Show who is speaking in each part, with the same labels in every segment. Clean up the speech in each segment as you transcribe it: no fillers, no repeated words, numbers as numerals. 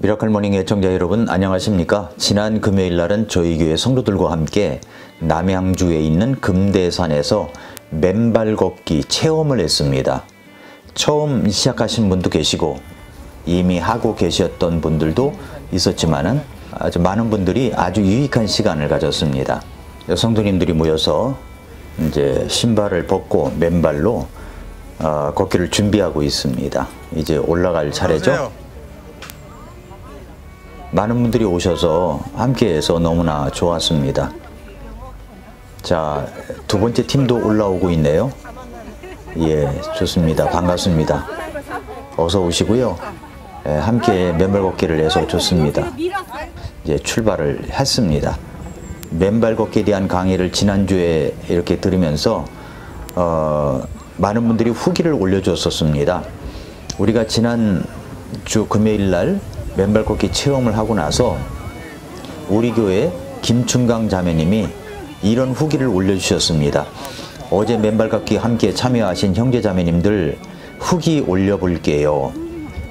Speaker 1: 미라클 모닝 애청자 여러분 안녕하십니까? 지난 금요일 날은 저희 교회 성도들과 함께 남양주에 있는 금대산에서 맨발 걷기 체험을 했습니다. 처음 시작하신 분도 계시고 이미 하고 계셨던 분들도 있었지만은 아주 많은 분들이 아주 유익한 시간을 가졌습니다. 성도님들이 모여서 이제 신발을 벗고 맨발로 걷기를 준비하고 있습니다. 이제 올라갈 차례죠.
Speaker 2: 안녕하세요.
Speaker 1: 많은 분들이 오셔서 함께해서 너무나 좋았습니다. 자, 두 번째 팀도 올라오고 있네요. 예, 좋습니다. 반갑습니다. 어서 오시고요. 예, 함께 맨발 걷기를 해서 좋습니다. 이제 출발을 했습니다. 맨발 걷기에 대한 강의를 지난주에 이렇게 들으면서 많은 분들이 후기를 올려줬었습니다. 우리가 지난주 금요일 날 맨발 걷기 체험을 하고 나서 우리 교회 김춘강 자매님이 이런 후기를 올려주셨습니다. 어제 맨발 걷기 함께 참여하신 형제 자매님들 후기 올려볼게요.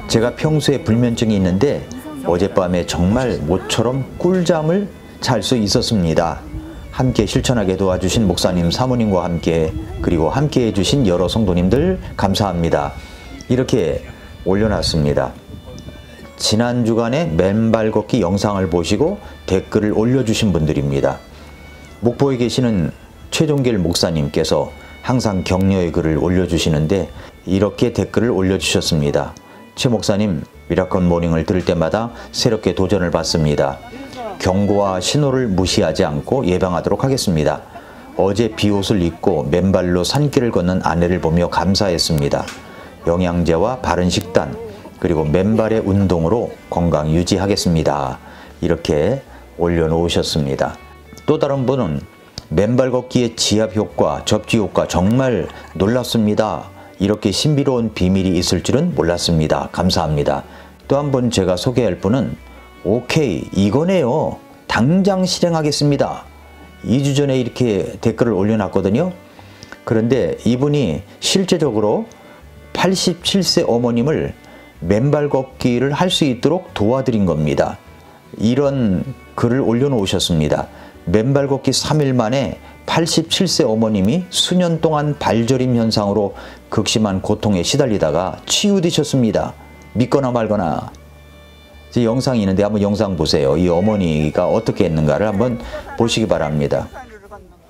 Speaker 1: 제가 평소에 불면증이 있는데 어젯밤에 정말 모처럼 꿀잠을 잘 수 있었습니다. 함께 실천하게 도와주신 목사님, 사모님과 함께 그리고 함께 해주신 여러 성도님들 감사합니다. 이렇게 올려놨습니다. 지난 주간에 맨발 걷기 영상을 보시고 댓글을 올려주신 분들입니다. 목포에 계시는 최종길 목사님께서 항상 격려의 글을 올려주시는데 이렇게 댓글을 올려주셨습니다. 최 목사님, 미라클 모닝을 들을 때마다 새롭게 도전을 받습니다. 경고와 신호를 무시하지 않고 예방하도록 하겠습니다. 어제 비옷을 입고 맨발로 산길을 걷는 아내를 보며 감사했습니다. 영양제와 바른 식단 그리고 맨발의 운동으로 건강 유지하겠습니다. 이렇게 올려놓으셨습니다. 또 다른 분은 맨발 걷기의 지압 효과, 접지 효과 정말 놀랐습니다. 이렇게 신비로운 비밀이 있을 줄은 몰랐습니다. 감사합니다. 또 한 번 제가 소개할 분은 오케이 이거네요. 당장 실행하겠습니다. 2주 전에 이렇게 댓글을 올려놨거든요. 그런데 이분이 실제적으로 87세 어머님을 맨발 걷기를 할 수 있도록 도와드린 겁니다. 이런 글을 올려놓으셨습니다. 맨발 걷기 3일 만에 87세 어머님이 수년 동안 발저림 현상으로 극심한 고통에 시달리다가 치유되셨습니다. 믿거나 말거나. 제 영상이 있는데 한번 영상 보세요. 이 어머니가 어떻게 했는가를 한번 보시기 바랍니다.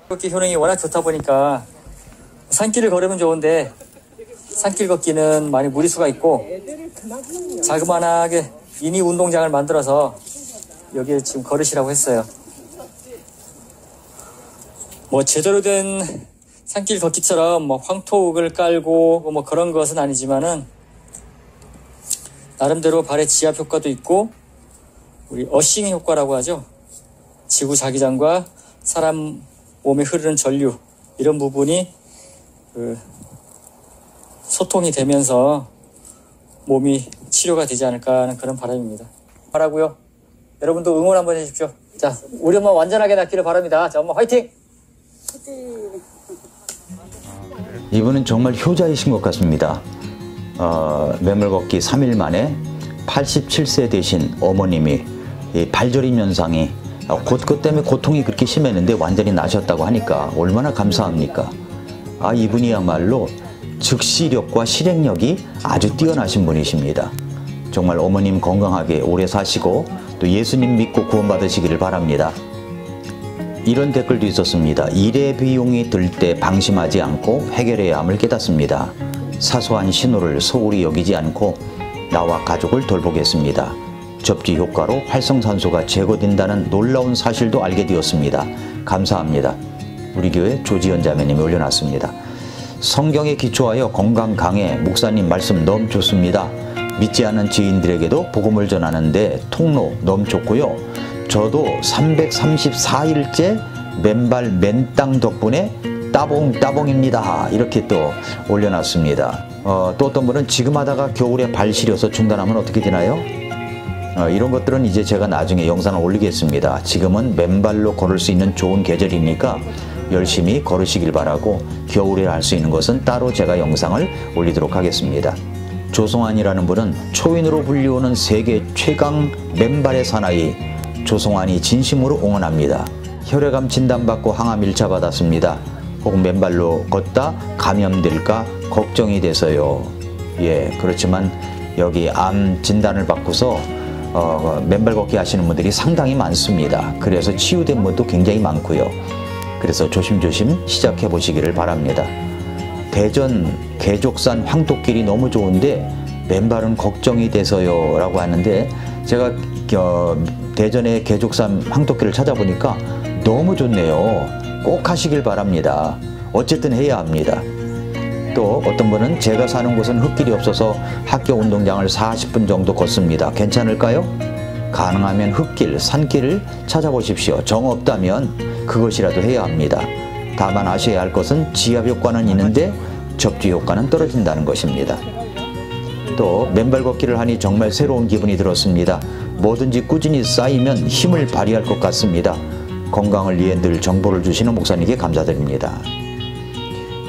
Speaker 3: 걷기 효능이 워낙 좋다 보니까 산길을 걸으면 좋은데 산길 걷기는 많이 무리수가 있고 자그마하게 미니 운동장을 만들어서 여기에 지금 걸으시라고 했어요. 뭐 제대로 된 산길 걷기처럼 뭐 황토흙을 깔고 뭐 그런 것은 아니지만은 나름대로 발의 지압 효과도 있고 우리 어싱 효과라고 하죠. 지구 자기장과 사람 몸에 흐르는 전류 이런 부분이 소통이 되면서 몸이 치료가 되지 않을까 하는 그런 바람입니다. 바라고요. 여러분도 응원 한번 해주십시오. 자, 우리 엄마 완전하게 낫기를 바랍니다. 자, 엄마 화이팅!
Speaker 1: 이분은 정말 효자이신 것 같습니다. 맨발 걷기 3일 만에 87세 되신 어머님이 이 발저림 현상이 그것 때문에 고통이 그렇게 심했는데 완전히 나셨다고 하니까 얼마나 감사합니까? 이분이야말로 즉시력과 실행력이 아주 뛰어나신 분이십니다. 정말 어머님 건강하게 오래 사시고 또 예수님 믿고 구원받으시기를 바랍니다. 이런 댓글도 있었습니다. 일의 비용이 들 때 방심하지 않고 해결해야 함을 깨닫습니다. 사소한 신호를 소홀히 여기지 않고 나와 가족을 돌보겠습니다. 접지 효과로 활성산소가 제거된다는 놀라운 사실도 알게 되었습니다. 감사합니다. 우리 교회 조지연 자매님이 올려놨습니다. 성경에 기초하여 건강 강해 목사님 말씀 너무 좋습니다. 믿지 않는 지인들에게도 복음을 전하는데 통로 너무 좋고요. 저도 334일째 맨발 맨땅 덕분에 따봉따봉입니다. 이렇게 또 올려놨습니다. 또 어떤 분은 지금 하다가 겨울에 발 시려서 중단하면 어떻게 되나요? 이런 것들은 이제 제가 나중에 영상을 올리겠습니다. 지금은 맨발로 걸을 수 있는 좋은 계절이니까 열심히 걸으시길 바라고 겨울에 할 수 있는 것은 따로 제가 영상을 올리도록 하겠습니다. 조성환이라는 분은 초인으로 불리우는 세계 최강 맨발의 사나이 조성환이 진심으로 응원합니다. 혈액암 진단받고 항암 1차 받았습니다. 혹은 맨발로 걷다 감염될까 걱정이 돼서요. 예, 그렇지만 여기 암 진단을 받고서 맨발 걷기 하시는 분들이 상당히 많습니다. 그래서 치유된 분도 굉장히 많고요. 그래서 조심조심 시작해 보시기를 바랍니다. 대전 계족산 황토길이 너무 좋은데 맨발은 걱정이 돼서요 라고 하는데, 제가 대전의 계족산 황토길을 찾아보니까 너무 좋네요. 꼭 하시길 바랍니다. 어쨌든 해야 합니다. 또 어떤 분은 제가 사는 곳은 흙길이 없어서 학교 운동장을 40분 정도 걷습니다. 괜찮을까요? 가능하면 흙길, 산길을 찾아보십시오. 정 없다면 그것이라도 해야 합니다. 다만 아셔야 할 것은 지압 효과는 있는데 접지 효과는 떨어진다는 것입니다. 또 맨발 걷기를 하니 정말 새로운 기분이 들었습니다. 뭐든지 꾸준히 쌓이면 힘을 발휘할 것 같습니다. 건강을 위해 늘 정보를 주시는 목사님께 감사드립니다.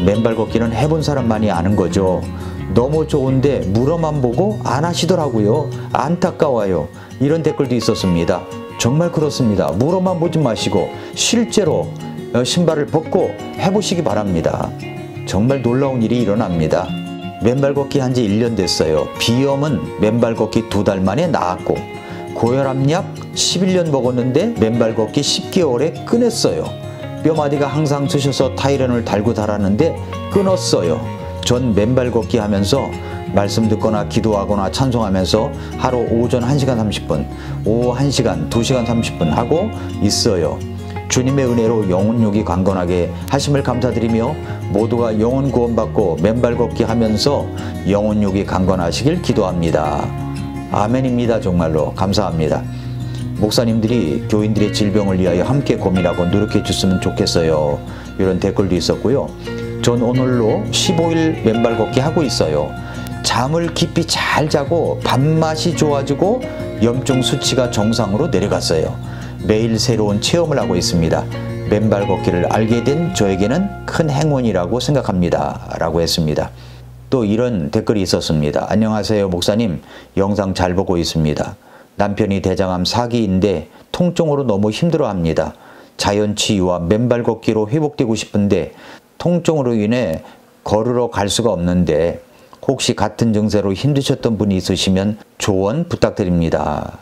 Speaker 1: 맨발 걷기는 해본 사람만이 아는 거죠. 너무 좋은데 물어만 보고 안 하시더라고요. 안타까워요. 이런 댓글도 있었습니다. 정말 그렇습니다. 물어만 보지 마시고 실제로 신발을 벗고 해보시기 바랍니다. 정말 놀라운 일이 일어납니다. 맨발 걷기 한 지 1년 됐어요. 비염은 맨발 걷기 2달 만에 나았고, 고혈압약 11년 먹었는데 맨발 걷기 10개월에 끊었어요. 뼈마디가 항상 쑤셔서 타이레놀 달고 달았는데 끊었어요. 전 맨발 걷기 하면서 말씀 듣거나 기도하거나 찬송하면서 하루 오전 1시간 30분, 오후 1시간, 2시간 30분 하고 있어요. 주님의 은혜로 영혼육이 강건하게 하심을 감사드리며 모두가 영혼 구원받고 맨발 걷기 하면서 영혼육이 강건하시길 기도합니다. 아멘입니다. 정말로 감사합니다. 목사님들이 교인들의 질병을 위하여 함께 고민하고 노력해 줬으면 좋겠어요. 이런 댓글도 있었고요. 전 오늘로 15일 맨발 걷기 하고 있어요. 잠을 깊이 잘 자고 밥맛이 좋아지고 염증 수치가 정상으로 내려갔어요. 매일 새로운 체험을 하고 있습니다. 맨발 걷기를 알게 된 저에게는 큰 행운이라고 생각합니다. 라고 했습니다. 또 이런 댓글이 있었습니다. 안녕하세요 목사님, 영상 잘 보고 있습니다. 남편이 대장암 4기인데 통증으로 너무 힘들어합니다. 자연치유와 맨발 걷기로 회복되고 싶은데 통증으로 인해 걸으러 갈 수가 없는데 혹시 같은 증세로 힘드셨던 분이 있으시면 조언 부탁드립니다.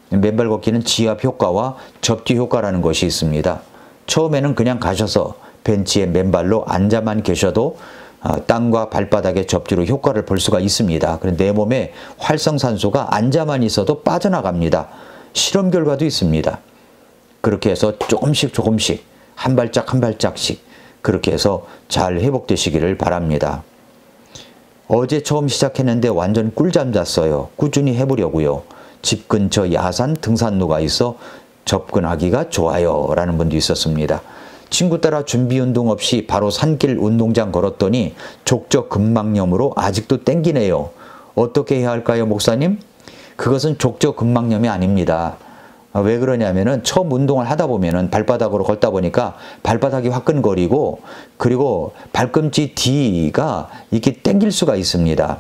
Speaker 1: 맨발 걷기는 지압 효과와 접지 효과라는 것이 있습니다. 처음에는 그냥 가셔서 벤치에 맨발로 앉아만 계셔도 땅과 발바닥의 접지로 효과를 볼 수가 있습니다. 그런데 내 몸에 활성산소가 앉아만 있어도 빠져나갑니다. 실험 결과도 있습니다. 그렇게 해서 조금씩 한 발짝 한 발짝씩 그렇게 해서 잘 회복되시기를 바랍니다. 어제 처음 시작했는데 완전 꿀잠 잤어요. 꾸준히 해보려고요. 집 근처 야산 등산로가 있어 접근하기가 좋아요 라는 분도 있었습니다. 친구 따라 준비 운동 없이 바로 산길 운동장 걸었더니 족저 근막염으로 아직도 땡기네요. 어떻게 해야 할까요 목사님? 그것은 족저 근막염이 아닙니다. 왜 그러냐면은 처음 운동을 하다 보면은 발바닥으로 걷다 보니까 발바닥이 화끈거리고 그리고 발꿈치 뒤가 이렇게 땡길 수가 있습니다.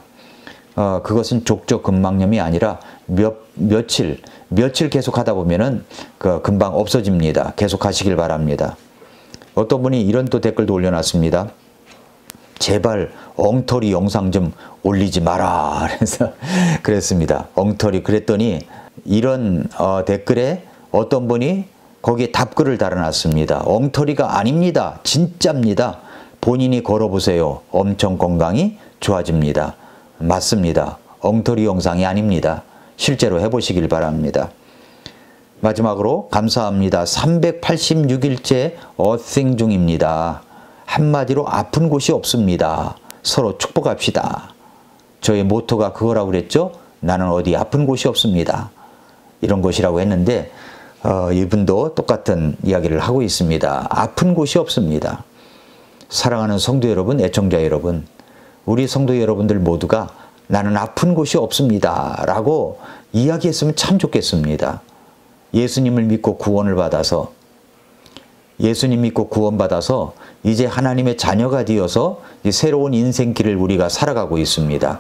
Speaker 1: 그것은 족저 근막염이 아니라 며칠 계속 하다 보면은 금방 없어집니다. 계속 하시길 바랍니다. 어떤 분이 이런 또 댓글도 올려놨습니다. 제발 엉터리 영상 좀 올리지 마라. 그래서 그랬습니다. 엉터리 그랬더니 이런 댓글에 어떤 분이 거기에 답글을 달아놨습니다. 엉터리가 아닙니다. 진짜입니다. 본인이 걸어보세요. 엄청 건강이 좋아집니다. 맞습니다. 엉터리 영상이 아닙니다. 실제로 해보시길 바랍니다. 마지막으로 감사합니다. 386일째 어싱 중입니다. 한마디로 아픈 곳이 없습니다. 서로 축복합시다. 저의 모토가 그거라고 그랬죠? 나는 어디 아픈 곳이 없습니다. 이런 것이라고 했는데 이분도 똑같은 이야기를 하고 있습니다. 아픈 곳이 없습니다. 사랑하는 성도 여러분, 애청자 여러분, 우리 성도 여러분들 모두가 나는 아픈 곳이 없습니다 라고 이야기했으면 참 좋겠습니다. 예수님을 믿고 구원을 받아서 예수님 믿고 구원받아서 이제 하나님의 자녀가 되어서 새로운 인생길을 우리가 살아가고 있습니다.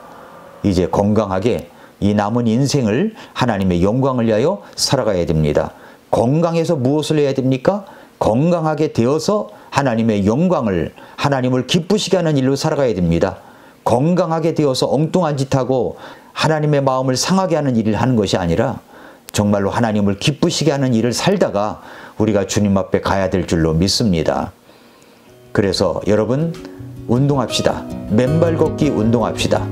Speaker 1: 이제 건강하게 이 남은 인생을 하나님의 영광을 위하여 살아가야 됩니다. 건강해서 무엇을 해야 됩니까? 건강하게 되어서 하나님의 영광을, 하나님을 기쁘시게 하는 일로 살아가야 됩니다. 건강하게 되어서 엉뚱한 짓하고 하나님의 마음을 상하게 하는 일을 하는 것이 아니라 정말로 하나님을 기쁘시게 하는 일을 살다가 우리가 주님 앞에 가야 될 줄로 믿습니다. 그래서 여러분 운동합시다. 맨발 걷기 운동합시다.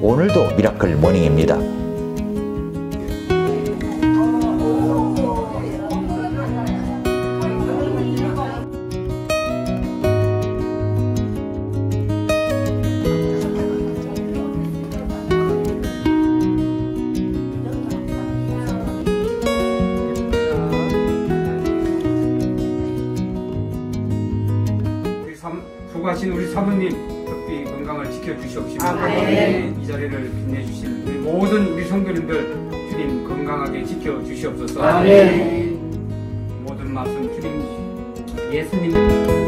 Speaker 1: 오늘도 미라클 모닝입니다.
Speaker 2: 수고하신 우리 사모님 특히 건강을 지켜주시옵시고 이 자리를 빛내주신 우리 모든 우리 성도님들 주님 건강하게 지켜주시옵소서. 모든 말씀 주님 예수님